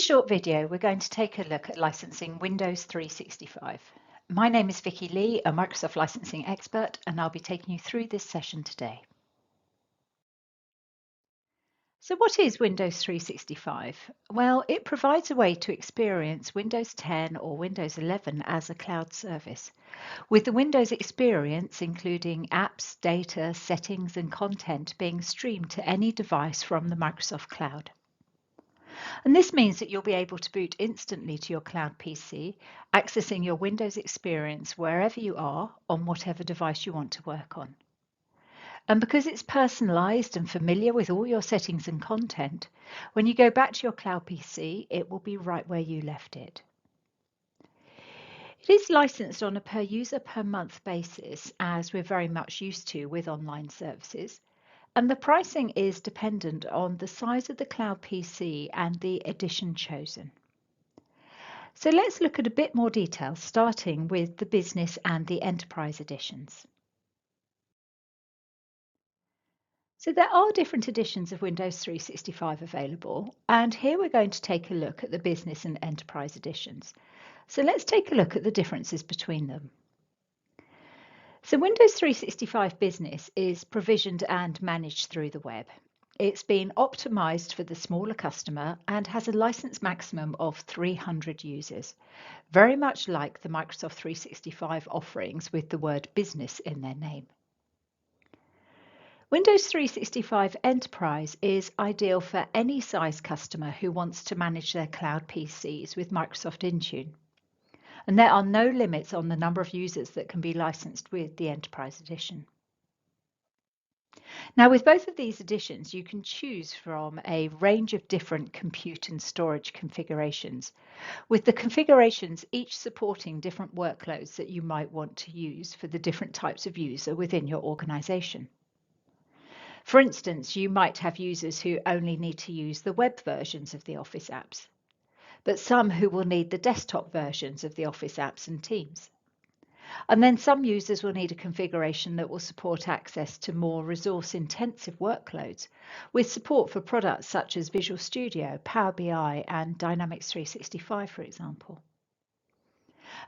this short video, we're going to take a look at licensing Windows 365. My name is Vicky Lee, a Microsoft licensing expert, and I'll be taking you through this session today. So what is Windows 365? Well, it provides a way to experience Windows 10 or Windows 11 as a cloud service, with the Windows experience including apps, data, settings, and content being streamed to any device from the Microsoft Cloud. And this means that you'll be able to boot instantly to your cloud PC, accessing your Windows experience wherever you are on whatever device you want to work on. And because it's personalized and familiar with all your settings and content, when you go back to your cloud PC, it will be right where you left it. It is licensed on a per user per month basis, as we're very much used to with online services. And the pricing is dependent on the size of the cloud PC and the edition chosen. So let's look at a bit more detail, starting with the business and the enterprise editions. So there are different editions of Windows 365 available, and here we're going to take a look at the business and enterprise editions. So let's take a look at the differences between them. So Windows 365 Business is provisioned and managed through the web. It's been optimized for the smaller customer and has a license maximum of 300 users, very much like the Microsoft 365 offerings with the word business in their name. Windows 365 Enterprise is ideal for any size customer who wants to manage their cloud PCs with Microsoft Intune. And there are no limits on the number of users that can be licensed with the Enterprise Edition. Now, with both of these editions, you can choose from a range of different compute and storage configurations, with the configurations each supporting different workloads that you might want to use for the different types of user within your organization. For instance, you might have users who only need to use the web versions of the Office apps, but some who will need the desktop versions of the Office apps and Teams. And then some users will need a configuration that will support access to more resource-intensive workloads, with support for products such as Visual Studio, Power BI, and Dynamics 365, for example.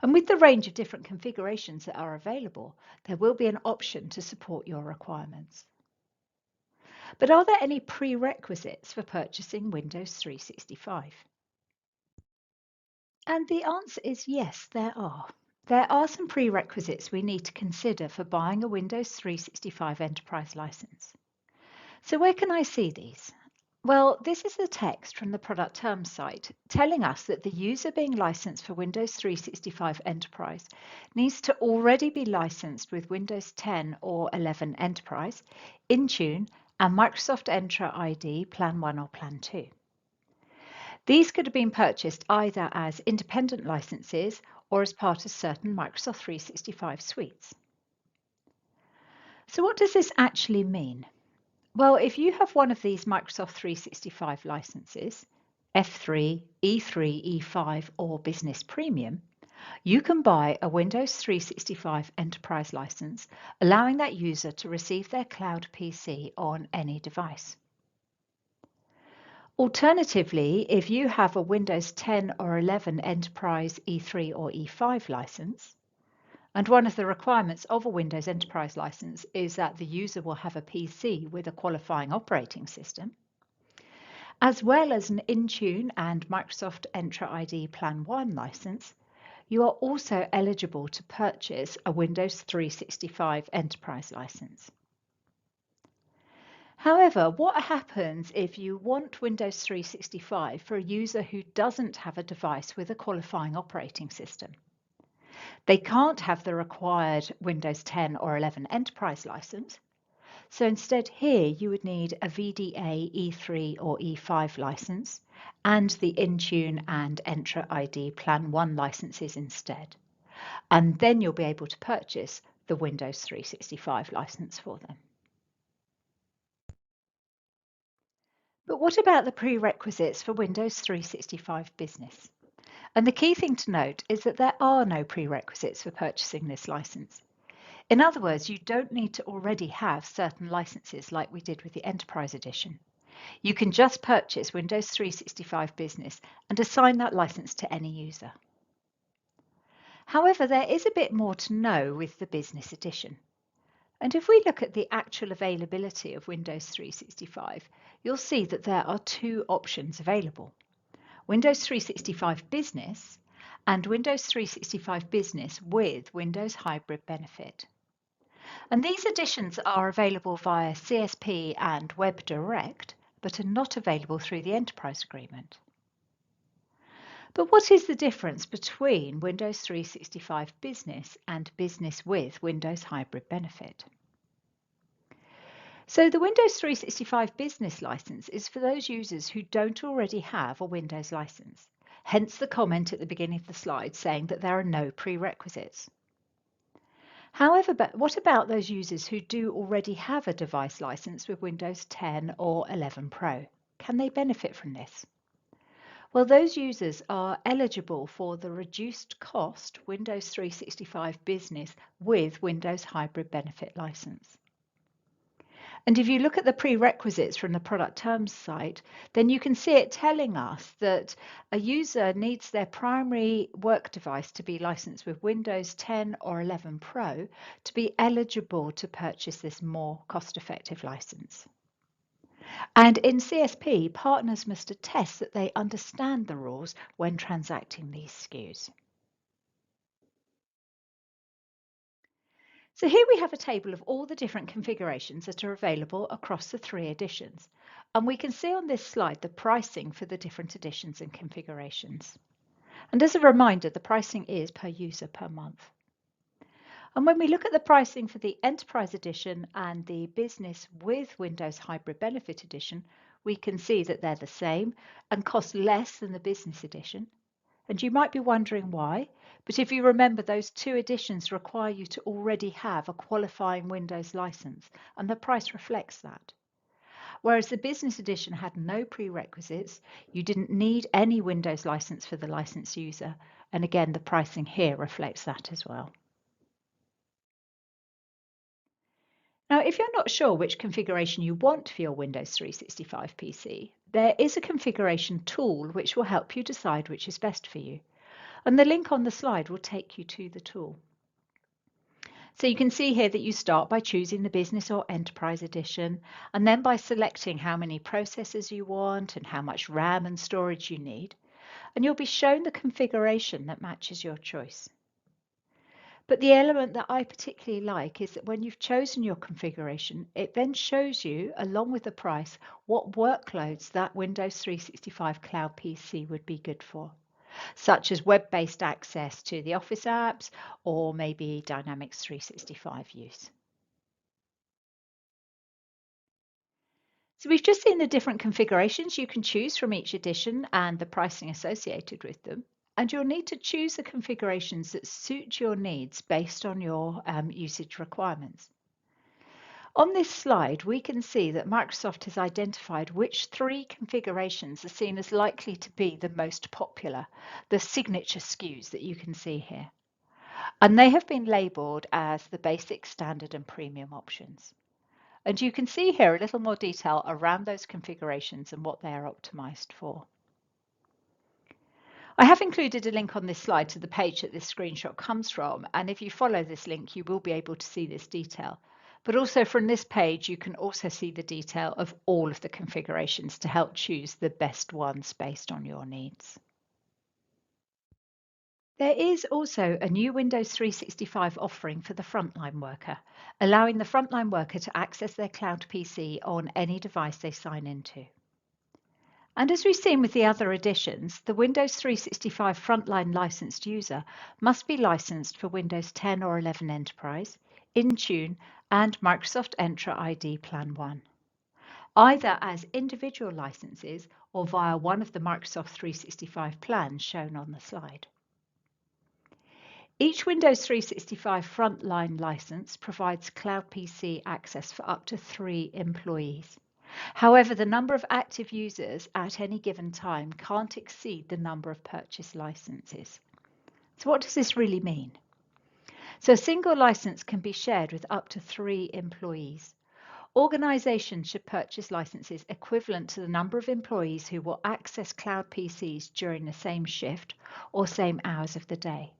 And with the range of different configurations that are available, there will be an option to support your requirements. But are there any prerequisites for purchasing Windows 365? And the answer is yes, there are. There are some prerequisites we need to consider for buying a Windows 365 Enterprise license. So where can I see these? Well, this is the text from the product terms site telling us that the user being licensed for Windows 365 Enterprise needs to already be licensed with Windows 10 or 11 Enterprise, Intune, and Microsoft Entra ID Plan 1 or Plan 2. These could have been purchased either as independent licenses or as part of certain Microsoft 365 suites. So what does this actually mean? Well, if you have one of these Microsoft 365 licenses, F3, E3, E5 or Business Premium, you can buy a Windows 365 Enterprise license, allowing that user to receive their cloud PC on any device. Alternatively, if you have a Windows 10 or 11 Enterprise E3 or E5 license, and one of the requirements of a Windows Enterprise license is that the user will have a PC with a qualifying operating system, as well as an Intune and Microsoft Entra ID Plan 1 license, you are also eligible to purchase a Windows 365 Enterprise license. However, what happens if you want Windows 365 for a user who doesn't have a device with a qualifying operating system? They can't have the required Windows 10 or 11 Enterprise license, so instead here you would need a VDA E3 or E5 license and the Intune and Entra ID Plan 1 licenses instead. And then you'll be able to purchase the Windows 365 license for them. But what about the prerequisites for Windows 365 Business? And the key thing to note is that there are no prerequisites for purchasing this license. In other words, you don't need to already have certain licenses like we did with the Enterprise Edition. You can just purchase Windows 365 Business and assign that license to any user. However, there is a bit more to know with the Business Edition. And if we look at the actual availability of Windows 365, you'll see that there are two options available: Windows 365 Business and Windows 365 Business with Windows Hybrid Benefit. And these editions are available via CSP and WebDirect, but are not available through the Enterprise Agreement. But what is the difference between Windows 365 Business and Business with Windows Hybrid Benefit? So the Windows 365 Business license is for those users who don't already have a Windows license, hence the comment at the beginning of the slide saying that there are no prerequisites. However, what about those users who do already have a device license with Windows 10 or 11 Pro? Can they benefit from this? Well, those users are eligible for the reduced cost Windows 365 Business with Windows Hybrid Benefit license. And if you look at the prerequisites from the product terms site, then you can see it telling us that a user needs their primary work device to be licensed with Windows 10 or 11 Pro to be eligible to purchase this more cost-effective license. And in CSP, partners must attest that they understand the rules when transacting these SKUs. So here we have a table of all the different configurations that are available across the three editions. And we can see on this slide the pricing for the different editions and configurations. And as a reminder, the pricing is per user per month. And when we look at the pricing for the Enterprise Edition and the Business with Windows Hybrid Benefit Edition, we can see that they're the same and cost less than the Business Edition. And you might be wondering why, but if you remember, those two editions require you to already have a qualifying Windows license, and the price reflects that. Whereas the Business Edition had no prerequisites, you didn't need any Windows license for the licensed user, and again, the pricing here reflects that as well. Now, if you're not sure which configuration you want for your Windows 365 PC, there is a configuration tool which will help you decide which is best for you. And the link on the slide will take you to the tool. So you can see here that you start by choosing the Business or Enterprise Edition, and then by selecting how many processors you want and how much RAM and storage you need, and you'll be shown the configuration that matches your choice. But the element that I particularly like is that when you've chosen your configuration, it then shows you, along with the price, what workloads that Windows 365 Cloud PC would be good for, such as web-based access to the Office apps or maybe Dynamics 365 use. So we've just seen the different configurations you can choose from each edition and the pricing associated with them. And you'll need to choose the configurations that suit your needs based on your usage requirements. On this slide, we can see that Microsoft has identified which three configurations are seen as likely to be the most popular, the signature SKUs that you can see here. And they have been labeled as the basic, standard, and premium options. And you can see here a little more detail around those configurations and what they are optimized for. I have included a link on this slide to the page that this screenshot comes from, and if you follow this link, you will be able to see this detail. But also from this page, you can also see the detail of all of the configurations to help choose the best ones based on your needs. There is also a new Windows 365 offering for the frontline worker, allowing the frontline worker to access their cloud PC on any device they sign into. And as we've seen with the other editions, the Windows 365 frontline licensed user must be licensed for Windows 10 or 11 Enterprise, Intune, and Microsoft Entra ID Plan 1, either as individual licenses or via one of the Microsoft 365 plans shown on the slide. Each Windows 365 frontline license provides Cloud PC access for up to 3 employees. However, the number of active users at any given time can't exceed the number of purchased licenses. So what does this really mean? So a single license can be shared with up to 3 employees, Organizations should purchase licenses equivalent to the number of employees who will access cloud PCs during the same shift or same hours of the day.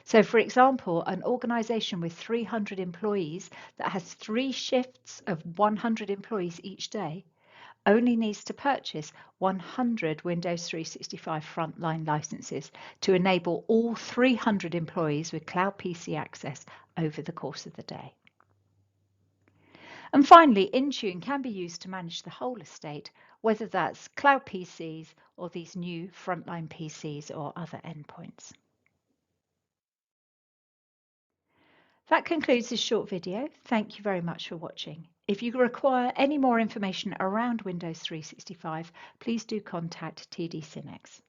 So, for example, an organization with 300 employees that has 3 shifts of 100 employees each day only needs to purchase 100 Windows 365 frontline licenses to enable all 300 employees with cloud PC access over the course of the day. And finally, Intune can be used to manage the whole estate, whether that's cloud PCs or these new frontline PCs or other endpoints. That concludes this short video. Thank you very much for watching. If you require any more information around Windows 365, please do contact TD SYNNEX.